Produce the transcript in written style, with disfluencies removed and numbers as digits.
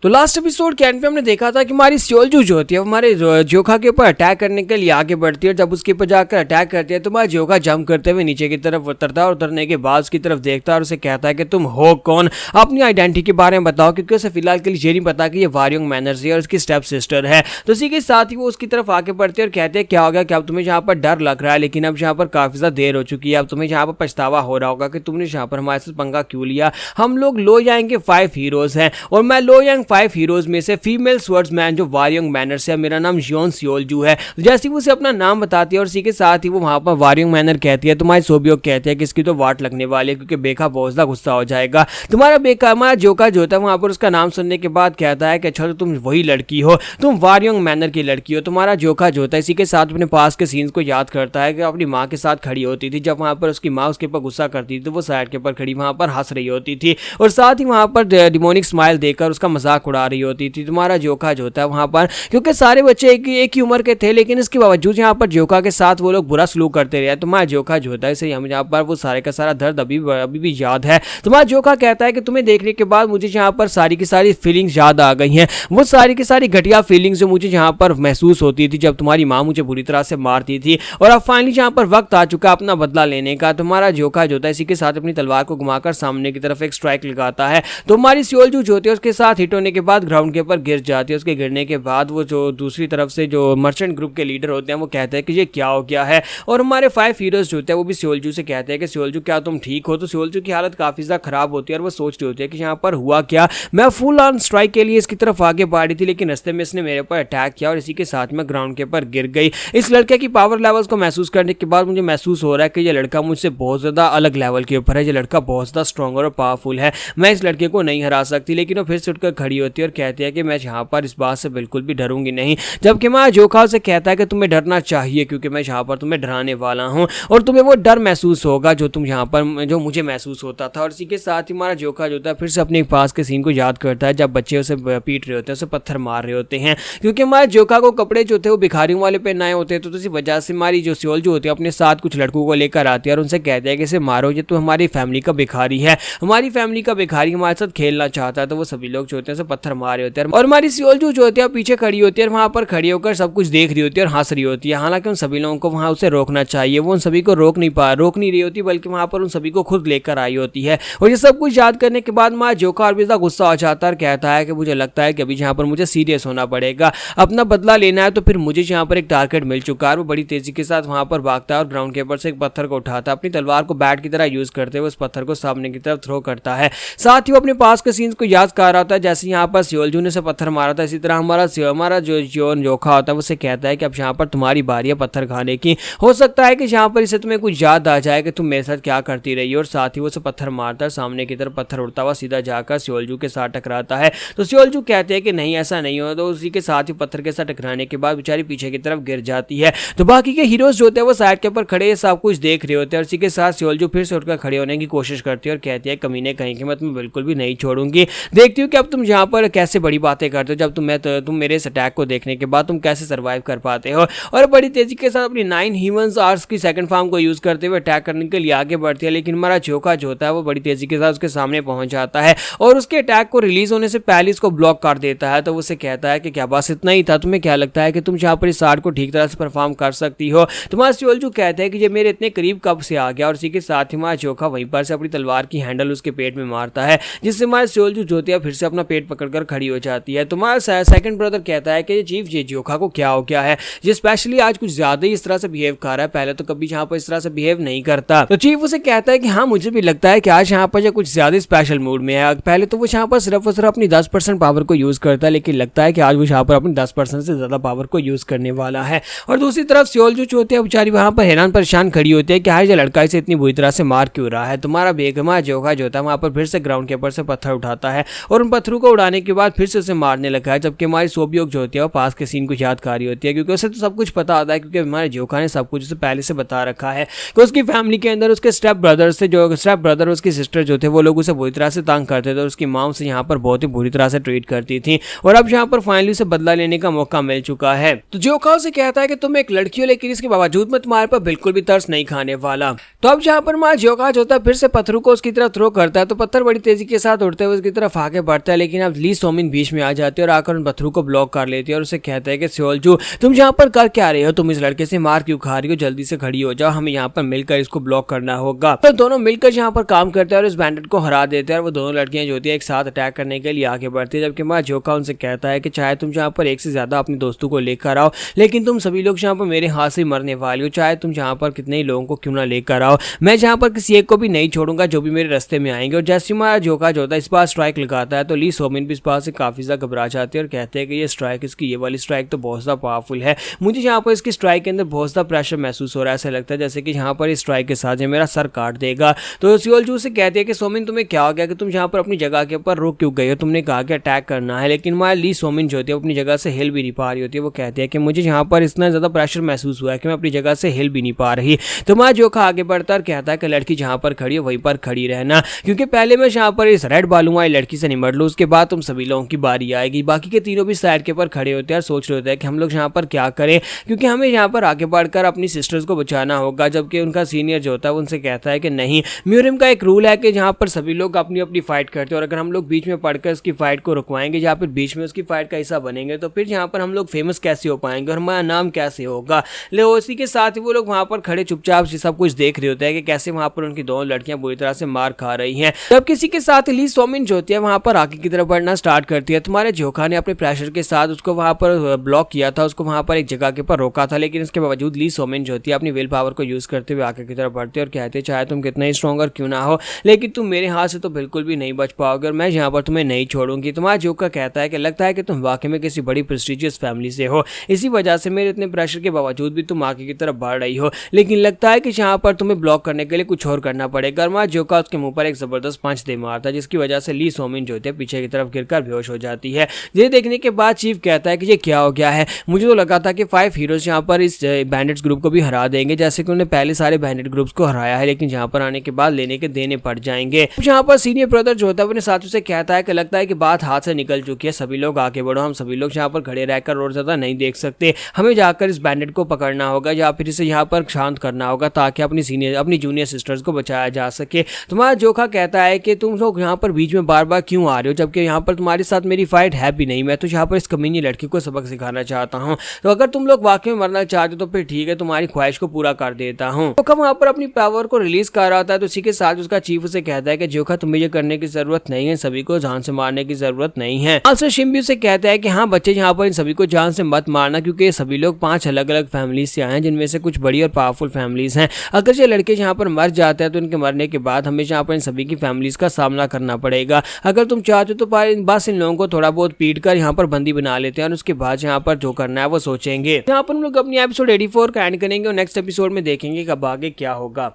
तो last episode के and पे हमने देखा था कि हमारी स्योलजू जो होती है हमारे जोखा के ऊपर अटैक करने के लिए आगे बढ़ती है। जब उसके ऊपर जाकर अटैक करती है तो हमारा जोखा जंप करते हुए नीचे की तरफ उतरता है और उतरने के बाद उसकी तरफ देखता है और उसे कहता है कि तुम हो कौन, अपनी आइडेंटिटी के बारे में बताओ, क्योंकि उसे फिलहाल के लिए ये नहीं पता कि ये वारियोंग मैनर्स है और उसकी स्टेप सिस्टर है। तो इसी के साथ ही वो उसकी तरफ आगे बढ़ते हैं और कहते हैं क्या हो गया, क्या अब तुम्हें यहाँ पर डर लग रहा है, लेकिन अब यहाँ पर काफी ज्यादा देर हो चुकी है, अब तुम्हें यहाँ पर पछतावा हो रहा होगा कि तुमने यहाँ पर हमारे साथ पंगा क्यों लिया। हम लोग लो यांग के 5 हीरोज हैं और मैं लो यांग 5 हीरोज में से फीमेल स्वर्ड्समैन जो वारियोंग मैनर से, मेरा नाम जियोन सियोलजू है। जैसे ही वो उसे अपना नाम बताती है और इसी के साथ ही वो वहां पर वारियोंग मैनर कहती है, तुम्हारे सोबियोग कहते हैं कि इसकी तो वाट लगने वाली है क्योंकि बेका बहुत ज्यादा गुस्सा हो जाएगा। तुम्हारा बेका, हमारा जोका जो होता है वहां पर उसका नाम सुनने के बाद कहता है कि अच्छा तो तुम वही लड़की हो, तुम वारियोंग मैनर की लड़की हो। तुम्हारा जोका जो होता है इसी के साथ अपने पास के सीन्स को याद करता है कि अपनी माँ के साथ खड़ी होती थी, जब वहां पर उसकी माँ उसके ऊपर गुस्सा करती थी तो वो साइड के ऊपर खड़ी वहां पर हंस रही होती थी और साथ ही वहां पर डिमोनिक स्माइल देकर उसका मजाक उड़ा रही होती थी। तुम्हारा जोका जो होता है वहां पर, क्योंकि सारे बच्चे एक ही उम्र के थे लेकिन इसके बावजूद यहाँ पर जोका के साथ वो लोग बुरा सलूक करते रहे। तुम्हारा जोका जो होता है इसे हम यहाँ पर वो सारे का सारा दर्द अभी भी याद है। तुम्हारा जोका कहता है कि तुम्हें देखने के बाद मुझे यहाँ पर सारी की सारी फीलिंग्स याद आ गई हैं, वो सारी की सारी घटिया फीलिंग्स जो मुझे यहाँ पर महसूस होती थी जब तुम्हारी माँ मुझे बुरी तरह से मारती थी, और अब फाइनली यहाँ पर वक्त आ चुका अपना बदला लेने का। तुम्हारा जोका जो होता है इसी के साथ अपनी तलवार को घुमाकर सामने की तरफ एक स्ट्राइक लगाता है। तो हमारी सियोलजू जो होती है उसके साथ हिट होने के बाद ग्राउंड के ऊपर गिर जाती है। उसके गिरने के बाद वो जो दूसरी तरफ से जो मर्चेंट ग्रुप के लीडर होते हैं वो कहते हैं कि ये क्या हो गया है, और हमारे 5 हीरोज जो होते हैं वो भी सियोलजू से कहते हैं कि सियोलजू क्या तुम ठीक हो। तो सियोलजू की हालत काफी ज्यादा खराब होती है और वो सोच रही होती है कि यहाँ पर हुआ क्या, मैं फुल ऑन स्ट्राइक के लिए इसकी तरफ आगे बढ़ रही थी लेकिन रास्ते में इसने मेरे ऊपर अटैक किया और इसी के साथ में ग्राउंड के ऊपर गिर गई। इस लड़के की पावर लेवल्स को महसूस करने के बाद मुझे महसूस हो रहा है कि ये लड़का मुझसे बहुत ज्यादा अलग लेवल के ऊपर है, ये लड़का बहुत ज्यादा स्ट्रॉन्गर और पावरफुल है, मैं इस लड़के को नहीं हरा सकती। लेकिन वो फिर से उठकर खड़ी होती है और कहती है कि मैं यहाँ पर इस बात से बिल्कुल भी डरूंगी नहीं। जबकि मैं जोखा से कहता है कि तुम्हें डरना चाहिए क्योंकि मैं यहाँ पर तुम्हें डराने वाला हूँ और तुम्हें वो डर महसूस होगा जो तुम यहाँ पर जो मुझे महसूस होता था। और इसी के साथ ही हमारा जोखा जो होता है फिर से अपने पास के सीन को याद करता है जब बच्चे उसे पीट रहे होते हैं, उसे पत्थर मार रहे होते हैं, क्योंकि हमारे जोखा को कपड़े जो थे वो भिखारियों वाले पहनाए होते हैं। तो इसी वजह से हमारी जो सियोलजू होती है अपने साथ कुछ लड़कों को लेकर आती है और उनसे कहते हैं कि इसे मारो, ये तो हमारी फैमिली का भिखारी है, हमारी फैमिली का भिखारी हमारे साथ खेलना चाहता है। तो वो सभी लोग जो होते हैं उसे पत्थर मार रहे होते हैं और हमारी सियोलजू जो होती है पीछे खड़ी होती है और वहां पर खड़ी होकर सब कुछ देख रही होती है और हंस रही होती है। हालांकि उन सभी लोगों को वहां उसे रोकना चाहिए, वो उन सभी को रोक नहीं रही होती बल्कि वहां पर उन सभी को खुद लेकर आई होती है। और ये सब कुछ याद करने के बाद हमारा जोखा और भी ज्यादा गुस्सा हो जाता है और कहता है कि मुझे लगता है कि अभी यहाँ पर मुझे सीरियस होना पड़ेगा, अपना बदला लेना है। तो फिर मुझे यहाँ पर एक टारगेट मिल चुका है। वो बड़ी तेजी के साथ वहां पर भागता है और ग्राउंड के ऊपर से एक पत्थर को उठाता है, अपनी तलवार को बैट की तरह यूज करते हुए उस पत्थर को सामने की तरफ थ्रो करता है। साथ ही वो अपने पास के सीन्स को याद कर रहा था, जैसे यहाँ पर सियोलजू ने से पत्थर मारा था, इसी तरह हमारा जो जोखा होता है उसे कहता है कि अब यहाँ पर तुम्हारी बारी है पत्थर खाने की, हो सकता है कि यहाँ पर इसे तुम्हें कुछ याद आ जाए कि तुम मेरे साथ क्या करती रही हो। और साथ ही वो उसे पत्थर मारता है, सामने की तरफ पत्थर उड़ता हुआ सीधा जाकर सियोलजू के साथ टकराता है। तो सियोलजू कहते हैं कि नहीं ऐसा नहीं हो, तो उसी के साथ ही पत्थर के साथ टकराने के बाद बेचारी पीछे की तरफ गिर जाती है। तो बाकी के हीरोज जो होते हैं वो साइड के ऊपर खड़े सब कुछ देख रहे होते हैं और इसी के साथ सियोलजू फिर से उठकर खड़े होने की कोशिश करती है और कहती है कमीने कहीं कि मैं तुम्हें बिल्कुल भी नहीं छोड़ूंगी, देखती हूँ कि अब तुम यहाँ पर कैसे बड़ी बातें करते हो, जब तुम मेरे इस अटैक को देखने के बाद तुम कैसे सर्वाइव कर पाते हो। और बड़ी तेजी के साथ अपनी 9 ह्यूमंस आर्ट्स की सेकंड फॉर्म को यूज करते हुए अटैक करने के लिए आगे बढ़ती है। लेकिन हमारा जोखा जो होता है वो बड़ी तेजी के साथ उसके सामने पहुंच जाता है और उसके अटैक को रिलीज होने से पहले इसको ब्लॉक कर देता है। तो उसे कहता है कि क्या बस इतना ही था, तुम्हें क्या लगता है कि तुम यहाँ पर इस आर्ट को ठीक तरह से परफॉर्म कर सकती हो। तुम्हारा सियोलजू कहते हैं कि ये मेरे इतने करीब कब से आ गया। और इसी के साथ ही हमारा जोखा वहीं पर से अपनी तलवार की हैंडल उसके पेट में मारता है, जिससे हमारे सियोलजू जो होती है फिर से अपना पेट पकड़कर खड़ी हो जाती है। तुम्हारा सेकंड ब्रदर कहता है कि चीफ ये जोखा को क्या हो गया है, ये स्पेशली आज कुछ ज्यादा ही इस तरह से बिहेव कर रहा है, पहले तो कभी यहाँ पर इस तरह से बिहेव नहीं करता। तो चीफ उसे कहता है कि हाँ मुझे भी लगता है कि आज यहाँ पर कुछ ज्यादा स्पेशल मूड में है, पहले तो वो यहाँ पर सिर्फ और सिर्फ अपनी 10% पावर को यूज करता है, लेकिन लगता है कि आज वो यहाँ पर अपनी 10% से ज्यादा पावर को यूज करने वाला है। और दूसरी तरफ सियोलजू जो होती है बेचारी वहां पर हैरान परेशान खड़ी होती है कि आज ये लड़का इसे इतनी बुरी तरह से मार क्यों रहा है। तुम्हारा बेगमा जोखा जो होता है वहां पर फिर से ग्राउंड के ऊपर से पत्थर उठाता है और उन पत्थरों को उड़ाने के बाद फिर से उसे मारने लगा है। जबकि हमारी सोबियोग जो होती है वो पास के सीन को याद कर रही होती है, क्योंकि उसे तो सब कुछ पता आता है, क्योंकि हमारे जोखा ने सब कुछ उसे पहले से बता रखा है कि उसकी फैमिली के अंदर उसके स्टेप ब्रदर उसकी सिस्टर जो थे वो लोग उसे बुरी तरह से तंग करते थे और उसकी माँ उसे यहाँ पर बहुत ही बुरी तरह से ट्रीट करती थी। और अब यहाँ पर फाइनली उसे बदला लेने का मौका मिल चुका है। तो जोखा उसे कहता है कि तुम एक लड़की हो, लेकिन इसके बावजूद मैं तुम्हारे पर बिल्कुल भी तरस नहीं खाने वाला। तो अब यहाँ पर हमारा जोखा जो होता है फिर से पत्थरों को उसकी तरफ थ्रो करता है, तो पत्थर बड़ी तेजी के साथ उड़ते हुए उसकी तरफ आगे बढ़ता है। लेकिन अब ली सोमिन बीच में आ जाती है और आकर उन पत्थरों को ब्लॉक कर लेती है और उसे कहता है कि सोल्जू तुम यहाँ पर कर क्या रहे हो, तुम इस लड़के से मार क्यों खा रही हो, जल्दी से खड़ी हो जाओ, हमें यहाँ पर मिलकर इसको ब्लॉक करना होगा। तो दोनों मिलकर यहाँ पर काम करते हैं और इस बैंडिट को हरा देते हैं और वो दोनों लड़कियां जो होती है एक साथ अटैक करने के लिए आगे बढ़ती है। जबकि जोका उनसे कहता है कि चाहे तुम यहाँ पर एक से ज्यादा अपने दोस्तों को लेकर आओ, लेकिन तुम सभी लोग यहाँ पर मेरे हाथ से मरने वाले हो, चाहे तुम यहाँ पर कितने ही लोगों को क्यों ना लेकर आओ, मैं यहाँ पर किसी एक को भी नहीं छोड़ूंगा जो भी मेरे रास्ते में आएंगे। और जैसे हमारा जोका जो होता है इस बार स्ट्राइक लगाता है तो ली सोमिन भी इस बात से काफी ज्यादा घबरा जाती है और कहते हैं कि ये स्ट्राइक, इसकी ये वाली स्ट्राइक तो बहुत ज्यादा पावरफुल है, मुझे यहाँ पर इसकी स्ट्राइक के अंदर बहुत ज्यादा प्रेशर महसूस हो रहा है, ऐसा लगता है जैसे कि यहाँ पर इस स्ट्राइक के साथ मेरा सर काट देगा। तो सियोलजू से कहती है कि सोमिन तुम्हें क्या हो गया कि तुम यहाँ पर अपनी जगह के ऊपर रुक क्यों गए हो, तुमने कहा कि अटैक करना है। लेकिन हमारी ली सोमिन जो होती है अपनी जगह से हिल भी नहीं पा रही होती है, वो कहती है कि मुझे यहाँ पर इतना ज्यादा प्रेशर महसूस हुआ है कि मैं अपनी जगह से हिल भी नहीं पा रही। तो हमारा जोका आगे बढ़ता और कहता है कि लड़की जहाँ पर खड़ी है वहीं पर खड़ी रहना, क्योंकि पहले मैं यहाँ पर इस रेड बालू वाली लड़की से निमट लूँ, उसके बाद तुम सभी लोगों की बारी आएगी। बाकी के तीनों भी साइड के ऊपर खड़े होते हैं और सोच रहे होते हैं कि हम लोग यहाँ पर क्या करें, क्योंकि हमें यहाँ पर आगे बढ़कर अपनी सिस्टर्स को बचाना होगा। जबकि उनका सीनियर जो होता है उनसे कहता है कि नहीं, म्यूरियम का एक रूल है कि जहाँ पर सभी लोग अपनी अपनी फाइट करते हैं और अगर हम लोग बीच में पढ़कर उसकी फाइट को रुकवाएंगे या फिर बीच में उसकी फाइट का हिस्सा बनेंगे तो फिर यहाँ पर हम लोग फेमस कैसे हो पाएंगे और हमारा नाम कैसे होगा। ले उसी के साथ ही वो लोग वहाँ पर खड़े चुपचाप से सब कुछ देख रहे होते हैं कि कैसे वहाँ पर उनकी दोनों लड़कियां बुरी तरह से मार खा रही हैं। तब किसी के साथ ली सोमिन जो होती है वहाँ पर आगे की तरफ बढ़ना स्टार्ट करती है। तुम्हारे जोका ने अपने प्रेशर के साथ उसको वहाँ पर ब्लॉक किया था, उसको वहाँ पर एक जगह के ऊपर रोका था, लेकिन इसके बावजूद ली सोमिन जो होती है अपनी विल पावर को यूज करते हुए आगे की तरफ बढ़ती है और कहते हैं चाहे तुम कितना ही स्ट्रॉन्गर क्यों ना हो, लेकिन तुम मेरे हाथ से तो बिल्कुल भी नहीं बच पाओगे और मैं यहाँ पर तुम्हें नहीं छोड़ूंगी। तुम्हारा जोका कहता है कि लगता है कि तुम वाकई में किसी बड़ी प्रेस्टिजियस फैमिली से हो, इसी वजह से मेरे इतने प्रेशर के बावजूद भी तुम आगे की तरफ बढ़ रही हो, लेकिन लगता है कि यहाँ पर तुम्हें ब्लॉक करने के लिए कुछ और करना पड़ेगा। और जोका उसके मुंह पर एक जबरदस्त पंच दे मारता है, जिसकी वजह से ली सोमिन जो होती है पीछे की तरफ गिरकर बेहोश हो जाती है। ये देखने के बाद चीफ कहता है कि ये क्या हो गया है, मुझे तो लगा था कि 5 हीरोज यहाँ पर इस बैंडिट्स ग्रुप को भी हरा देंगे, जैसे कि उन्होंने पहले सारे बैंडिट ग्रुप्स को हराया है, लेकिन यहाँ पर आने के बाद लेने के देने पड़ जाएंगे। यहाँ पर सीनियर ब्रदर जो होता है अपने साथियों से कहता है कि लगता है कि बात हाथ से निकल चुकी है, सभी लोग आगे बढ़ो, हम सभी लोग यहाँ पर खड़े रहकर और ज्यादा नहीं देख सकते, हमें जाकर इस बैंडिट को पकड़ना होगा या फिर इसे यहाँ पर शांत करना होगा ताकि अपनी जूनियर सिस्टर्स को बचाया जा सके। तुम्हारा जोका कहता है कि तुम लोग यहाँ पर बीच में बार बार क्यों आ रहे हो, जबकि यहाँ पर तुम्हारे साथ मेरी फाइट है भी नहीं, मैं तो यहाँ पर इस कमीनी लड़की को सबक सिखाना चाहता हूँ, तो अगर तुम लोग वाकई में मरना चाहते हो तो फिर ठीक है, तुम्हारी ख्वाहिश को पूरा कर देता हूँ। जोका वहाँ पर अपनी पावर को रिलीज कर रहा था तो इसी के साथ उसका चीफ उसे कहता है कि जोका तुम्हें ये करने की जरूरत नहीं है, सभी को जान से मारने की जरूरत नहीं है। आल्सो शिम्बी उसे कहता है कि हाँ बच्चे यहाँ पर इन सभी को जान से मत मारना, क्योंकि ये सभी लोग 5 अलग अलग फैमिलीज से आए हैं, जिनमें से कुछ बड़ी और पावरफुल फैमिलीज हैं। अगर ये लड़के यहाँ पर मर जाते हैं तो इनके मरने के बाद हमें यहाँ पर इन सभी की फैमिलीज का सामना करना पड़ेगा। अगर तुम चाहते हो तो बस इन लोगों को थोड़ा बहुत पीट कर यहाँ पर बंदी बना लेते हैं और उसके बाद यहाँ पर जो करना है वो सोचेंगे। यहाँ पर हम लोग अपनी एपिसोड 84 का एंड करेंगे और नेक्स्ट एपिसोड में देखेंगे कब आगे क्या होगा।